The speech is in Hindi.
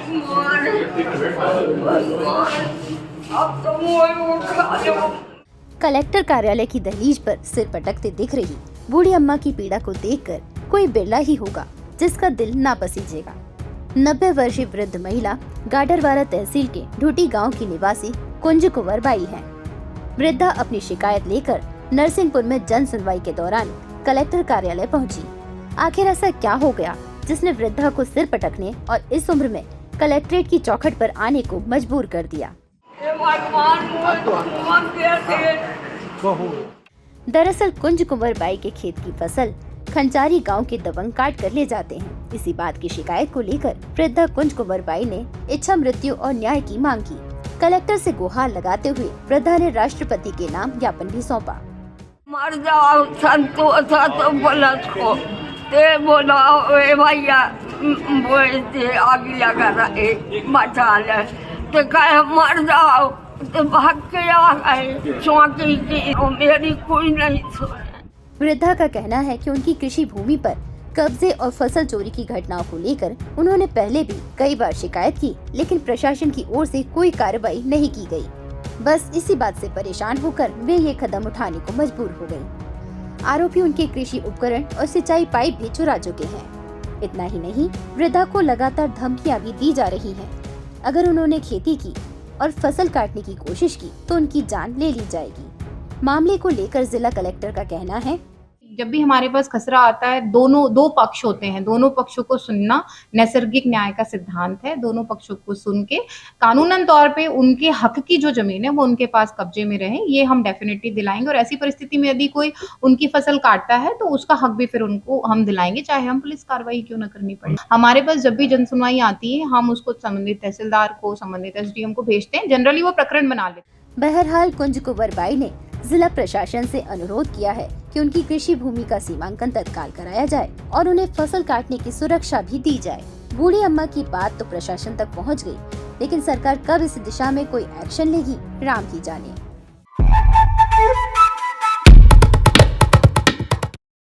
अब तो मुझे उठा लो। कलेक्टर कार्यालय की दहलीज पर सिर पटकते दिख रही बूढ़ी अम्मा की पीड़ा को देखकर कोई बिरला ही होगा जिसका दिल ना पसीजेगा। 90 वर्षीय वृद्ध महिला गाडरवारा तहसील के ढूटी गांव की निवासी कुंज कुंवर बाई है। वृद्धा अपनी शिकायत लेकर नरसिंहपुर में जन सुनवाई के दौरान कलेक्टर कार्यालय पहुंची। आखिर ऐसा क्या हो गया जिसने वृद्धा को सिर पटकने और इस उम्र में कलेक्ट्रेट की चौखट पर आने को मजबूर कर दिया। दरअसल कुंज कुंवर बाई के खेत की फसल खंचारी गांव के दबंग काट कर ले जाते हैं। इसी बात की शिकायत को लेकर वृद्धा कुंज कुंवर बाई ने इच्छा मृत्यु और न्याय की मांग की। कलेक्टर से गुहार लगाते हुए वृद्धा ने राष्ट्रपति के नाम ज्ञापन भी सौंपा। मर जाओ संतोष तो पुलिस को ते बोलाओ भैया वो आग लगा रहे बचा ले तो कहे मर जाओ तो भाग के आ गए चौकी की मेरी कोई नहीं सुने। वृद्धा का कहना है कि उनकी कृषि भूमि पर कब्जे और फसल चोरी की घटनाओं को लेकर उन्होंने पहले भी कई बार शिकायत की, लेकिन प्रशासन की ओर से कोई कार्रवाई नहीं की गई। बस इसी बात से परेशान होकर वे ये कदम उठाने को मजबूर हो गयी। आरोपी उनके कृषि उपकरण और सिंचाई पाइप भी चुरा चुके हैं। इतना ही नहीं, वृद्धा को लगातार धमकियां भी दी जा रही हैं। अगर उन्होंने खेती की और फसल काटने की कोशिश की तो उनकी जान ले ली जाएगी। मामले को लेकर जिला कलेक्टर का कहना है, जब भी हमारे पास खसरा आता है दो पक्ष होते हैं, दोनों पक्षों को सुनना नैसर्गिक न्याय का सिद्धांत है। दोनों पक्षों को सुन के कानूनन तौर पे उनके हक की जो जमीन है वो उनके पास कब्जे में रहे, ये हम डेफिनेटली दिलाएंगे। और ऐसी परिस्थिति में यदि कोई उनकी फसल काटता है तो उसका हक भी फिर उनको हम दिलाएंगे, चाहे हम पुलिस कार्रवाई क्यों ना करनी पड़े। हमारे पास जब भी जनसुनवाई आती है हम उसको संबंधित तहसीलदार को, संबंधित SDM को भेजते हैं। जनरली वो प्रकरण बना लेते हैं। बहरहाल कुंज कुंवर बाई ने जिला प्रशासन से अनुरोध किया है कि उनकी कृषि भूमि का सीमांकन तत्काल कराया जाए और उन्हें फसल काटने की सुरक्षा भी दी जाए। बूढ़ी अम्मा की बात तो प्रशासन तक पहुंच गई, लेकिन सरकार कब इस दिशा में कोई एक्शन लेगी, राम ही जाने।